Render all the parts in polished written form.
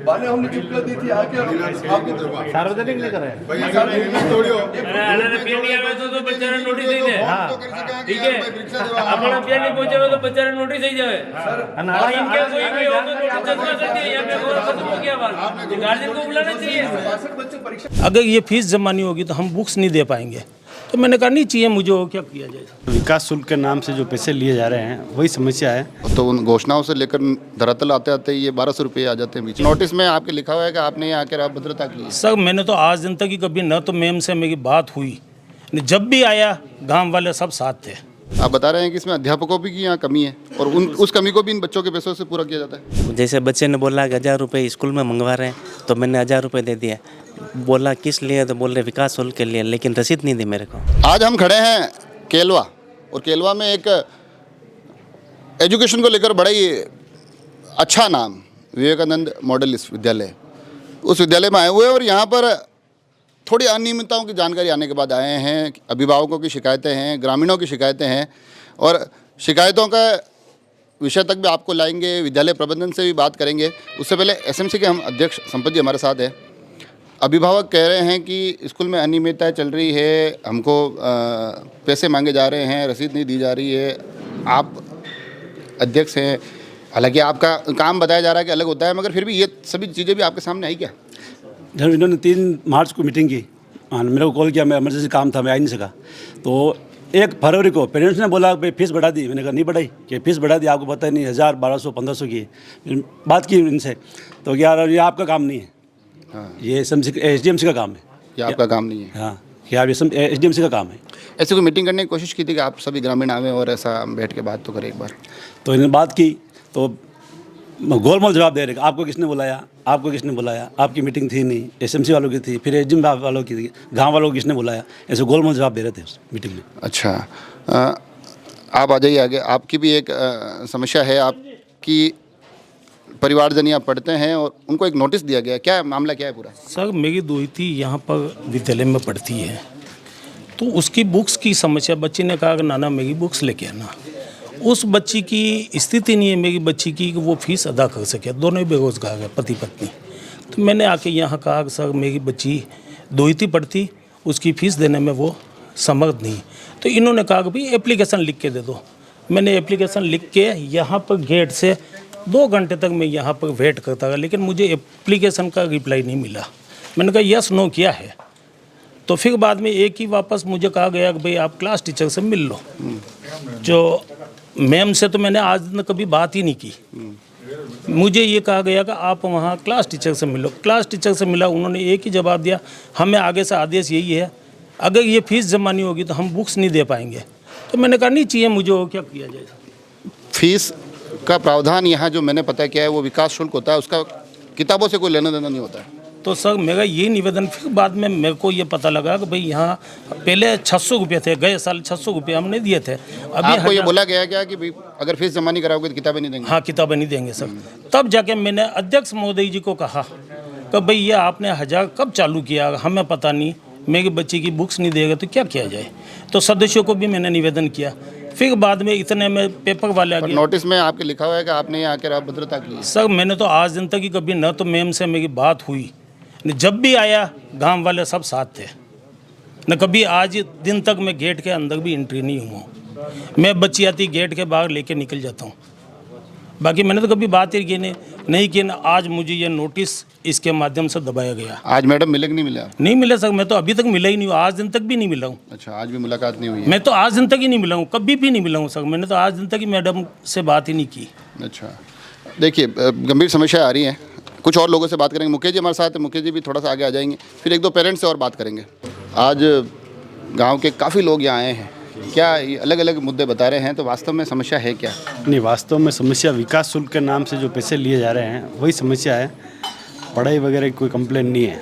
बाने हमने चुपका दी थी आके आपके सार्वजनिक नहीं कराया तो बेचारा नोटिस नहीं दे ठीक है अपना पेड़ नहीं पहुंचे तो बेचारा नोटिस ही जाए इनके कोई भी हो तो नोटिस जमा कर दिया यहाँ पे खत्म हो गया बात गार्जियन को बुलाना चाहिए अगर ये फीस जमा नहीं होगी तो हम बुक्स नहीं दे पाएंगे। तो मैंने कहा नहीं चाहिए मुझे, हो क्या किया जाए। विकास शुल्क के नाम से जो पैसे लिए जा रहे हैं वही समस्या है। तो उन घोषणाओं से लेकर धरातल आते आते ये 1200 रुपये आ जाते हैं बीच। नोटिस में आपके लिखा हुआ है कि आपने यहाँ आकर अभद्रता की। सर मैंने तो आज दिन तक ही कभी न तो मैम से मेरी बात हुई, जब भी आया गांव वाले सब साथ थे। आप बता रहे हैं कि इसमें अध्यापकों की यहाँ कमी है और उस कमी को भी इन बच्चों के पैसों से पूरा किया जाता है। जैसे बच्चे ने बोला कि 1000 रुपये स्कूल में मंगवा रहे हैं तो मैंने 1000 रुपये दे दिया। बोला किस लिए, तो बोल रहे विकास शुल्क के लिए, लेकिन रसीद नहीं दी मेरे को। आज हम खड़े हैं केलवा, और केलवा में एक एजुकेशन को लेकर बड़ा ही अच्छा नाम विवेकानंद मॉडल विद्यालय, उस विद्यालय में आए हुए हैं और यहाँ पर थोड़ी अनियमितताओं की जानकारी आने के बाद आए हैं। अभिभावकों की शिकायतें हैं, ग्रामीणों की शिकायतें हैं और शिकायतों का विषय तक भी आपको लाएंगे, विद्यालय प्रबंधन से भी बात करेंगे। उससे पहले एसएमसी के हम अध्यक्ष संपत जी हमारे साथ हैं। अभिभावक कह रहे हैं कि स्कूल में अनियमितता चल रही है, हमको पैसे मांगे जा रहे हैं, रसीद नहीं दी जा रही है। आप अध्यक्ष हैं, हालांकि आपका काम बताया जा रहा है कि अलग होता है, मगर फिर भी ये सभी चीज़ें भी आपके सामने आई क्या? जब इन्होंने 3 मार्च को मीटिंग की, मेरे को कॉल किया, मैं इमरजेंसी काम था, मैं आ नहीं सका। तो 1 फरवरी को पेरेंट्स ने बोला भाई फीस बढ़ा दी। मैंने कहा नहीं बढ़ाई, कि फीस बढ़ा दी, आपको पता ही नहीं, 1000 1200 1500 की। बात की इनसे तो यार ये आपका काम नहीं है। हाँ। ये एसडीएमसी का काम है। ये आपका काम नहीं है। हाँ, क्या एसडीएमसी का काम है। ऐसी कोई मीटिंग करने की कोशिश की थी कि आप सभी ग्रामीण आवे और ऐसा बैठ के बात तो करें एक बार? तो इन्होंने बात की तो गोलमोल जवाब दे रहे, आपको किसने बुलाया, आपको किसने बुलाया, आपकी मीटिंग थी नहीं, एसएमसी वालों की थी, फिर एसडीएम वालों की थी, गांव वालों को किसने बुलाया, ऐसे गोलमोल जवाब दे रहे थे उस मीटिंग में। अच्छा, आप आ जाइए आगे। आपकी भी एक समस्या है, आपकी परिवारजन यहाँ पढ़ते हैं और उनको एक नोटिस दिया गया, क्या मामला क्या है पूरा? सर मेरी दोहिती यहाँ पर विद्यालय में पढ़ती है, तो उसकी बुक्स की समस्या। बच्ची ने कहा कि नाना मेरी बुक्स लेके आना। उस बच्ची की स्थिति नहीं है मेरी बच्ची की कि वो फीस अदा कर सके, दोनों ही बेरोजगार है, पति पत्नी। तो मैंने आके यहाँ कहा कि सर मेरी बच्ची दोहिती पढ़ती, उसकी फ़ीस देने में वो समर्थ नहीं। तो इन्होंने कहा कि भाई एप्लीकेशन लिख के दे दो। मैंने एप्लीकेशन लिख के यहाँ पर गेट से 2 घंटे तक मैं यहाँ पर वेट करता रहा, लेकिन मुझे एप्लीकेशन का रिप्लाई नहीं मिला। मैंने कहा यस नो किया है। तो फिर बाद में एक ही वापस मुझे कहा गया कि भाई आप क्लास टीचर से मिल लो। जो मैम से तो मैंने आज तक कभी बात ही नहीं की। मुझे ये कहा गया कि आप वहाँ क्लास टीचर से मिलो। क्लास टीचर से मिला, उन्होंने एक ही जवाब दिया, हमें आगे से आदेश यही है, अगर ये फीस जमा नहीं होगी तो हम बुक्स नहीं दे पाएंगे। तो मैंने कहा नहीं चाहिए मुझे, हो क्या किया जाए। फीस का प्रावधान यहाँ जो मैंने पता किया है वो विकास शुल्क होता है, उसका किताबों से कोई लेना देना नहीं होता है। तो सर मेरा ये निवेदन, फिर बाद में मेरे को ये पता लगा कि भाई यहाँ पहले 600 रुपये थे, गए साल 600 रुपये हमने दिए थे। अभी आपको ये बोला गया क्या कि भाई अगर फीस जमा नहीं कराओगे तो किताबें नहीं देंगे? हाँ, किताबें नहीं देंगे सर। तब जाके मैंने अध्यक्ष महोदय जी को कहा कि भाई ये आपने 1000 कब चालू किया, हमें पता नहीं, मेरी बच्ची की बुक्स नहीं देगा तो क्या किया जाए। तो सदस्यों को भी मैंने निवेदन किया। फिर बाद में इतने में पेपर वाले आ गए। नोटिस में आपके लिखा हुआ है कि आपने यहाँ आकर अभद्रता की। सर मैंने तो आज दिन तक ही कभी न तो मैम से मेरी बात हुई, जब भी आया गांव वाले सब साथ थे, न कभी आज दिन तक मैं गेट के अंदर भी एंट्री नहीं हुआ। मैं बच्ची आती गेट के बाहर लेके निकल जाता हूँ। बाकी मैंने तो कभी बात ही की नहीं कि आज मुझे ये नोटिस इसके माध्यम से दबाया गया। आज मैडम मिले कि नहीं मिला? नहीं मिला सर, मैं तो अभी तक मिला ही नहीं हूँ, आज दिन तक भी नहीं मिला हूँ। अच्छा, आज भी मुलाकात नहीं हुई है? मैं तो आज दिन तक ही नहीं मिला हूँ, कभी भी नहीं मिला हूँ सर। मैंने तो आज दिन तक ही मैडम से बात ही नहीं की। अच्छा, देखिए गंभीर समस्या आ रही है, कुछ और लोगों से बात करेंगे। मुकेश जी हमारे साथ है, मुकेश जी भी थोड़ा सा आगे आ जाएंगे, फिर 1-2 पेरेंट्स से और बात करेंगे। आज गांव के काफ़ी लोग यहाँ आए हैं, क्या ये अलग अलग मुद्दे बता रहे हैं, तो वास्तव में समस्या है क्या? नहीं, वास्तव में समस्या विकास शुल्क के नाम से जो पैसे लिए जा रहे हैं वही समस्या है। पढ़ाई वगैरह की कोई कंप्लेन नहीं है।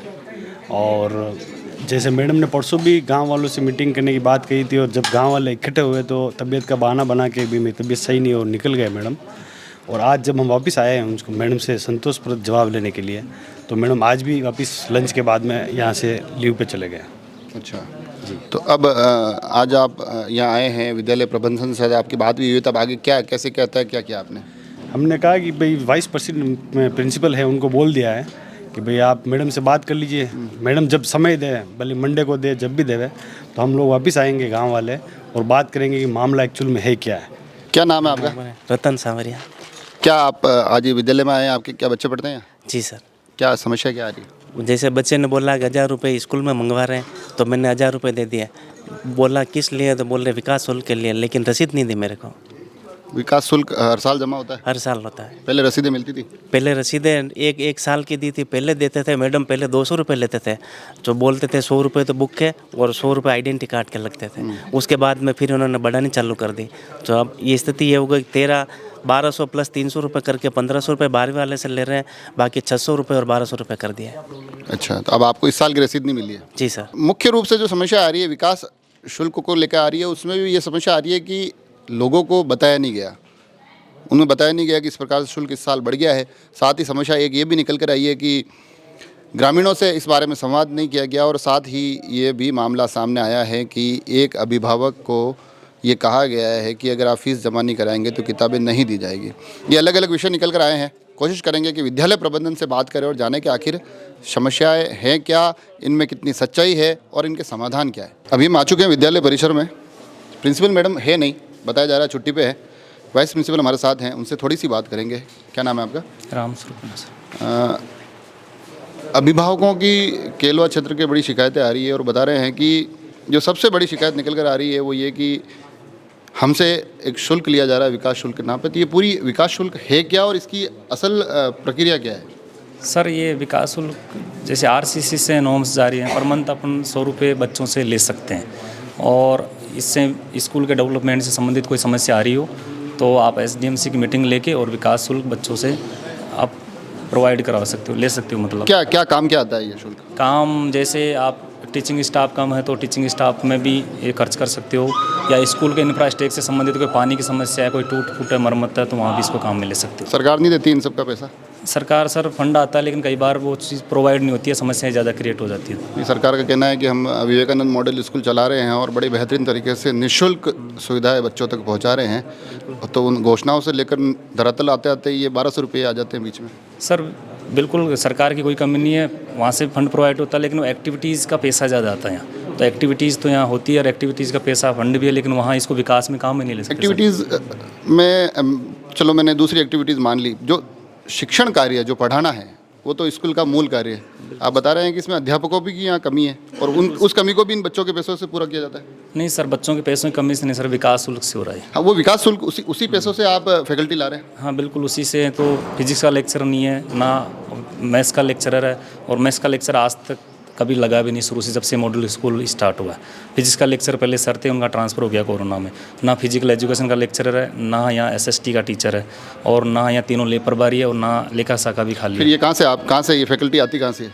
और जैसे मैडम ने परसों भी गांव वालों से मीटिंग करने की बात कही थी, और जब गांव वाले इकट्ठे हुए तो तबीयत का बहाना बना के भी मेरी तबीयत सही नहीं और निकल गए मैडम। और आज जब हम वापस आए हैं उनको मैडम से संतोषप्रद जवाब लेने के लिए, तो मैडम आज भी वापस लंच के बाद में यहाँ से लीव पे चले गए। अच्छा जी, तो अब आज आप यहाँ आए हैं, विद्यालय प्रबंधन से आपकी बात भी हुई, तब आगे क्या कैसे कहता है क्या किया आपने? हमने कहा कि भाई वाइस प्रिंसिपल है, उनको बोल दिया है कि भाई आप मैडम से बात कर लीजिए, मैडम जब समय दे, भले मंडे को दे, जब भी देवे, तो हम लोग वापस आएंगे गांव वाले और बात करेंगे कि मामला एक्चुअल में है क्या है। क्या नाम है आपका? रतन सांवरिया। क्या आप आज ये विद्यालय में आए हैं? आपके क्या बच्चे पढ़ते हैं? जी सर। क्या समस्या क्या आ रही है? जैसे बच्चे ने बोला कि 1000 रुपये स्कूल में मंगवा रहे हैं, तो मैंने 1000 रुपये दे दिया। बोला किस लिए, तो बोल रहे विकास शुल्क के लिए, लेकिन रसीद नहीं दी मेरे को। विकास शुल्क हर साल जमा होता है? हर साल होता है। पहले रसीदें मिलती थी? पहले रसीदें एक साल की दी थी, पहले देते थे मैडम, पहले 200 रुपये लेते थे, जो बोलते थे 100 रुपये तो बुक के और 100 रुपये आइडेंटिटी कार्ड के लगते थे। उसके बाद में फिर उन्होंने बढ़ानी चालू कर दी। तो अब ये स्थिति ये हो गई, 1200 प्लस 300 रुपये करके 1500 रुपये 12वीं वाले से ले रहे हैं, बाकी 600 रुपये और 1200 रुपये कर दिए। अच्छा, तो अब आपको इस साल की रसीद नहीं मिली है? जी सर। मुख्य रूप से जो समस्या आ रही है विकास शुल्क को लेकर आ रही है, उसमें भी ये समस्या आ रही है कि लोगों को बताया नहीं गया, उन्हें बताया नहीं गया कि इस प्रकार से शुल्क इस साल बढ़ गया है। साथ ही समस्या एक ये भी निकल कर आई है कि ग्रामीणों से इस बारे में संवाद नहीं किया गया, और साथ ही ये भी मामला सामने आया है कि एक अभिभावक को ये कहा गया है कि अगर आप फीस जमा नहीं कराएंगे तो किताबें नहीं दी जाएगी। ये अलग अलग विषय निकल कर आए हैं। कोशिश करेंगे कि विद्यालय प्रबंधन से बात करें और जाने कि आखिर समस्याएं हैं क्या, इनमें कितनी सच्चाई है और इनके समाधान क्या है। अभी हम आ चुके हैं विद्यालय परिसर में। प्रिंसिपल मैडम है नहीं, बताया जा रहा है छुट्टी पे है। वाइस प्रिंसिपल हमारे साथ हैं, उनसे थोड़ी सी बात करेंगे। क्या नाम है आपका? राम स्वरूप। अभिभावकों की केलवा क्षेत्र के बड़ी शिकायतें आ रही है और बता रहे हैं कि जो सबसे बड़ी शिकायत निकल कर आ रही है वो ये कि हमसे एक शुल्क लिया जा रहा है विकास शुल्क के नाम पे। तो ये पूरी विकास शुल्क है क्या और इसकी असल प्रक्रिया क्या है? सर ये विकास शुल्क जैसे आरसीसी से नॉर्म्स जारी हैं, पर मंथ अपन 100 रुपये बच्चों से ले सकते हैं, और इससे स्कूल के डेवलपमेंट से संबंधित कोई समस्या आ रही हो तो आप एसडीएमसी की मीटिंग लेके और विकास शुल्क बच्चों से आप प्रोवाइड करवा सकते हो, ले सकते हो। मतलब क्या क्या काम क्या आता है ये शुल्क? काम जैसे आप टीचिंग स्टाफ कम है तो टीचिंग स्टाफ में भी ये खर्च कर सकते हो, या स्कूल के इंफ्रास्ट्रक्चर से संबंधित कोई पानी की समस्या है, कोई टूट फूट है, मरम्मत है, तो वहाँ भी इसको काम में ले सकते हो। सरकार नहीं देती इन सब का पैसा? सरकार सर फंड आता है, लेकिन कई बार वो चीज़ प्रोवाइड नहीं होती है, समस्याएं ज़्यादा क्रिएट हो जाती है। सरकार का कहना है कि हम विवेकानंद मॉडल स्कूल चला रहे हैं और बड़े बेहतरीन तरीके से निःशुल्क सुविधाएं बच्चों तक पहुंचा रहे हैं, तो उन घोषणाओं से लेकर धरातल आते आते ये 1200 रुपये आ जाते हैं बीच में। सर बिल्कुल सरकार की कोई कमी नहीं है, वहाँ से फंड प्रोवाइड होता है, लेकिन वो एक्टिविटीज़ का पैसा ज़्यादा आता है यहाँ। तो एक्टिविटीज़ तो यहाँ होती है और एक्टिविटीज़ का पैसा फंड भी है, लेकिन वहाँ इसको विकास में काम में नहीं ले सकते। एक्टिविटीज़ में चलो मैंने दूसरी एक्टिविटीज़ मान ली, जो शिक्षण कार्य जो पढ़ाना है वो तो स्कूल का मूल कार्य है। आप बता रहे हैं कि इसमें अध्यापकों की यहाँ कमी है और उस कमी को भी इन बच्चों के पैसों से पूरा किया जाता है? नहीं सर, बच्चों के पैसों की कमी से नहीं सर, विकास शुल्क से हो रहा है। हाँ, वो विकास शुल्क उसी पैसों से आप फैकल्टी ला रहे हैं? हाँ बिल्कुल, उसी से। तो फिजिक्स का लेक्चर नहीं है ना, मैथ्स का लेक्चरर है, और मैथ्स का लेक्चर आज तक कभी लगा भी नहीं शुरू से, जब से मॉडल स्कूल स्टार्ट हुआ है। फिजिक्स का लेक्चर पहले सर थे, उनका ट्रांसफ़र हो गया कोरोना में। ना फिजिकल एजुकेशन का लेक्चरर है, ना यहाँ एसएसटी का टीचर है, और ना यहाँ तीनों लेपर बारी है, और ना लेखा शाखा भी खाली है। फिर ये कहाँ से ये फैकल्टी आती कहाँ से है?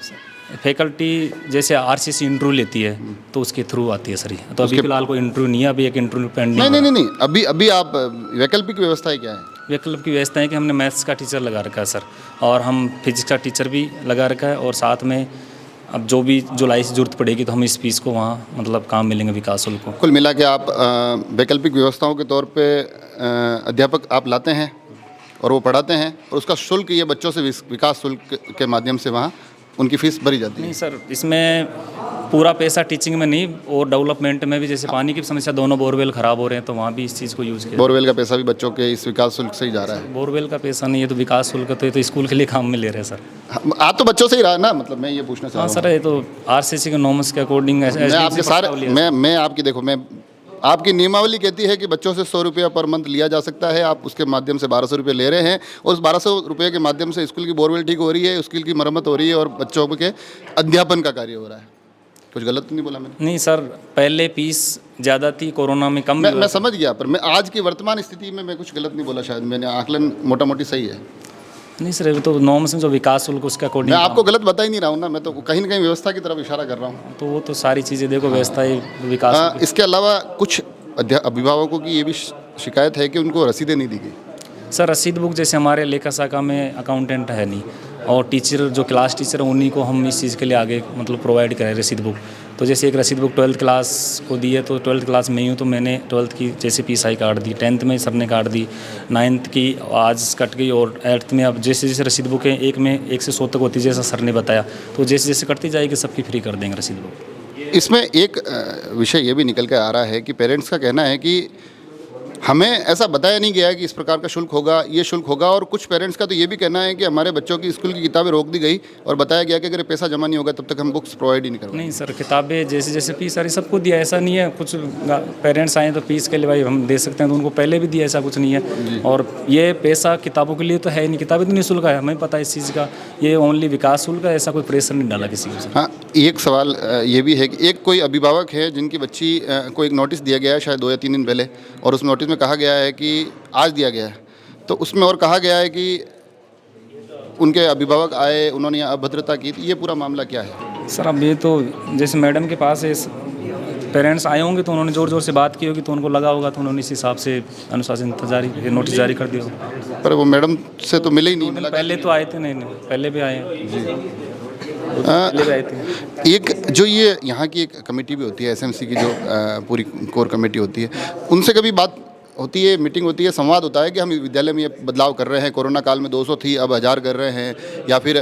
फैकल्टी जैसे आरसीसी इंटरव्यू लेती है तो उसके थ्रू आती है सर ये। तो अभी फिलहाल कोई इंटरव्यू नहीं है, अभी एक इंटरव्यू पेंडिंग। नहीं, अभी आप वैकल्पिक व्यवस्थाएं क्या है? वैकल्पिक व्यवस्था है कि हमने मैथ्स का टीचर लगा रखा है सर, और हम फिजिक्स का टीचर भी लगा रखा है, और साथ में अब जो भी जुलाई से जरूरत पड़ेगी तो हम इस फीस को वहाँ मतलब काम मिलेंगे विकास शुल्क को। कुल मिला के आप वैकल्पिक व्यवस्थाओं के तौर पे अध्यापक आप लाते हैं और वो पढ़ाते हैं, और उसका शुल्क ये बच्चों से विकास शुल्क के माध्यम से वहाँ उनकी फ़ीस भरी जाती है? नहीं सर, इसमें पूरा पैसा टीचिंग में नहीं, और डेवलपमेंट में भी, जैसे पानी की समस्या, दोनों बोरवेल ख़राब हो रहे हैं तो वहाँ भी इस चीज़ को यूज़ किया। बोरवेल का पैसा भी बच्चों के इस विकास शुल्क से ही जा रहा है? बोरवेल का पैसा नहीं है तो विकास शुल्क तो ये तो स्कूल के लिए काम में ले रहे हैं सर। आप तो बच्चों से ही रहा है ना, मतलब मैं ये पूछना चाह रहा हूँ। हाँ सर, ये तो आरसीसी के नॉर्म्स के अकॉर्डिंग मैं आपकी देखो, मैं आपकी नियमावली कहती है कि बच्चों से 100 रुपया पर मंथ लिया जा सकता है, आप उसके माध्यम से 1200 रुपये ले रहे हैं, और उस 1200 रुपये के माध्यम से स्कूल की बोरवेल ठीक हो रही है, स्कूल की मरम्मत हो रही है, और बच्चों के अध्यापन का कार्य हो रहा है। कुछ गलत नहीं बोला मैंने? नहीं सर, पहले फीस ज़्यादा थी, कोरोना में कम। मैं समझ गया, पर मैं आज की वर्तमान स्थिति में मैं कुछ गलत नहीं बोला, शायद मैंने आकलन मोटा मोटी सही है। नहीं सर, ये तो नॉर्म्स में जो विकास शुल्क उसका अकॉर्डिंग। मैं आपको गलत बता ही नहीं रहा हूँ ना, मैं तो कहीं ना कहीं व्यवस्था की तरफ इशारा कर रहा हूँ। तो वो तो सारी चीज़ें देखो, व्यवस्था ही विकास। इसके अलावा कुछ अभिभावकों की ये भी शिकायत है कि उनको रसीदें नहीं दी गई। सर रसीद बुक जैसे हमारे लेखा शाखा में अकाउंटेंट है नहीं, और टीचर जो क्लास टीचर है उन्हीं को हम इस चीज़ के लिए आगे मतलब प्रोवाइड करें रसीद बुक, तो जैसे एक रसीद बुक 12th क्लास को दी है, तो 12th क्लास में ही हूँ तो मैंने 12th की जैसे PSI काट दी, 10th में सर ने काट दी, 9th की आज कट गई, और 8th में अब जैसे जैसे रसीद बुक है एक में 1 से 100 तक होती है जैसा सर ने बताया, तो जैसे जैसे कटती जाएगी सबकी फ्री कर देंगे रसीद बुक। इसमें एक विषय ये भी निकल के आ रहा है कि पेरेंट्स का कहना है कि हमें ऐसा बताया नहीं गया है कि इस प्रकार का शुल्क होगा, ये शुल्क होगा, और कुछ पेरेंट्स का तो ये भी कहना है कि हमारे बच्चों की स्कूल की किताबें रोक दी गई और बताया गया कि अगर पैसा जमा नहीं होगा तब तक हम बुक्स प्रोवाइड ही नहीं करेंगे। नहीं सर, किताबें जैसे जैसे फीस सारी सबको दिया, ऐसा नहीं है कुछ पेरेंट्स आए तो फीस के लिए भाई हम दे सकते हैं, तो उनको पहले भी दिया, ऐसा कुछ नहीं है। और ये पैसा किताबों के लिए तो है नहीं, किताबें तो निःशुल्क है, हमें पता है इस चीज़ का, ये ओनली विकास शुल्क है, ऐसा कोई प्रेशर नहीं डाला किसी को। हाँ, एक सवाल ये भी है कि एक कोई अभिभावक है जिनकी बच्ची को एक नोटिस दिया गया है शायद 2 या 3 दिन पहले, और उस नोटिस में कहा गया है कि आज दिया गया है, तो उसमें और कहा गया है कि उनके अभिभावक आए, उन्होंने अभद्रता की, तो ये पूरा मामला क्या है? सर अब ये तो जैसे मैडम के पास पेरेंट्स आए होंगे तो उन्होंने ज़ोर ज़ोर से बात की होगी, तो उनको लगा होगा, तो उन्होंने इस हिसाब से अनुशासन जारी नोटिस जारी कर दिया होगा। पर वो मैडम से तो मिले ही नहीं। पहले तो आए थे, नहीं पहले भी आए हैं जी, पहले भी आए थे। एक जो ये यहाँ की एक कमेटी भी होती है SMC की, जो पूरी कोर कमेटी होती है, उनसे कभी बात होती है, मीटिंग होती है, संवाद होता है कि हम विद्यालय में ये बदलाव कर रहे हैं, कोरोना काल में 200 थी अब 1000 कर रहे हैं, या फिर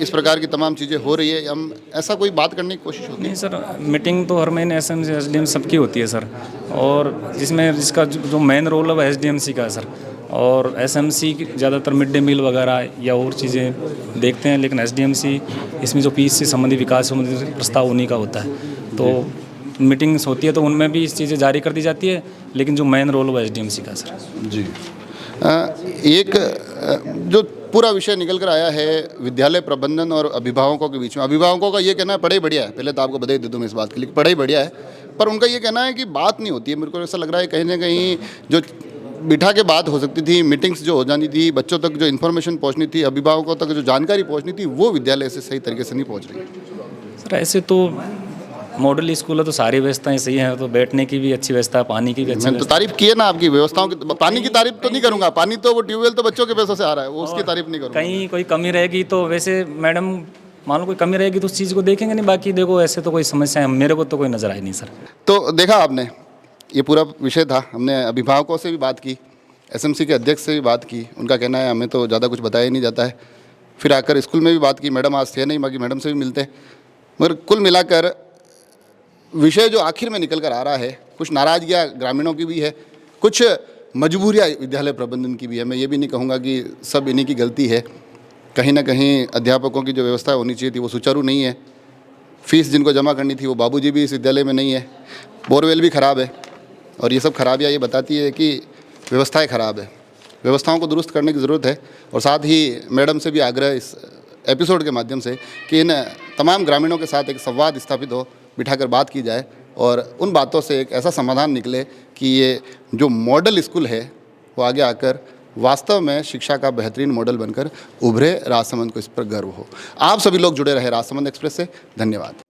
इस प्रकार की तमाम चीज़ें हो रही है, हम ऐसा कोई बात करने की कोशिश होती है? नहीं सर, मीटिंग तो हर महीने SMC SDM सबकी होती है सर, और जिसका जो मेन रोल है वो SDMC का है सर, और SMC ज़्यादातर मिड डे मील वगैरह या और चीज़ें देखते हैं, लेकिन SDMC इसमें जो फीस से संबंधित, विकास संबंधित प्रस्ताव उन्हीं का होता है, तो मीटिंग्स होती है तो उनमें भी इस चीज़ें जारी कर दी जाती है, लेकिन जो मेन रोल वो SDMC का सर जी। एक जो पूरा विषय निकल कर आया है विद्यालय प्रबंधन और अभिभावकों के बीच में, अभिभावकों का ये कहना है पढ़ाई बढ़िया है, पहले तो आपको बधाई दे दूँ मैं इस बात के लिए, पढ़ाई बढ़िया है, पर उनका ये कहना है कि बात नहीं होती है। मेरे को ऐसा लग रहा है कहीं ना कहीं जो बिठा के बात हो सकती थी, मीटिंग्स जो हो जाती थी, बच्चों तक जो इन्फॉर्मेशन पहुँचनी थी, अभिभावकों तक जो जानकारी पहुँचनी थी, वो विद्यालय से सही तरीके से नहीं पहुँच रही। सर ऐसे तो मॉडल स्कूल है तो सारी व्यवस्थाएं सही हैं, तो बैठने की भी अच्छी व्यवस्था है, पानी की भी अच्छी मैंने तो तारीफ की है ना आपकी व्यवस्थाओं की, पानी की तारीफ तो नहीं करूंगा, पानी तो वो ट्यूबवेल तो बच्चों के पैसों से आ रहा है, वो उसकी तारीफ नहीं करूंगा। कहीं कोई कमी रहेगी तो वैसे मैडम मान लो कोई कमी रहेगी तो उस चीज़ को देखेंगे, नहीं बाकी देखो ऐसे तो कोई समस्या है मेरे को तो कोई नज़र आई नहीं सर। तो देखा आपने, ये पूरा विषय था, हमने अभिभावकों से भी बात की, SMC के अध्यक्ष से भी बात की, उनका कहना है हमें तो ज़्यादा कुछ बताया ही नहीं जाता है, फिर आकर स्कूल में भी बात की, मैडम आज थे नहीं, बाकी मैडम से भी मिलते, मगर कुल मिलाकर विषय जो आखिर में निकल कर आ रहा है, कुछ नाराज़गियाँ ग्रामीणों की भी है, कुछ मजबूरियाँ विद्यालय प्रबंधन की भी है। मैं ये भी नहीं कहूँगा कि सब इन्हीं की गलती है, कहीं ना कहीं अध्यापकों की जो व्यवस्था होनी चाहिए थी वो सुचारू नहीं है, फीस जिनको जमा करनी थी वो बाबूजी भी इस विद्यालय में नहीं है, बोरवेल भी ख़राब है, और ये सब खराबियाँ ये बताती है कि व्यवस्थाएँ ख़राब है, व्यवस्थाओं को दुरुस्त करने की ज़रूरत है। और साथ ही मैडम से भी आग्रह इस एपिसोड के माध्यम से कि इन तमाम ग्रामीणों के साथ एक संवाद स्थापित हो, बिठाकर बात की जाए और उन बातों से एक ऐसा समाधान निकले कि ये जो मॉडल स्कूल है वो आगे आकर वास्तव में शिक्षा का बेहतरीन मॉडल बनकर उभरे, राजसमंद को इस पर गर्व हो। आप सभी लोग जुड़े रहे राजसमंद एक्सप्रेस से, धन्यवाद।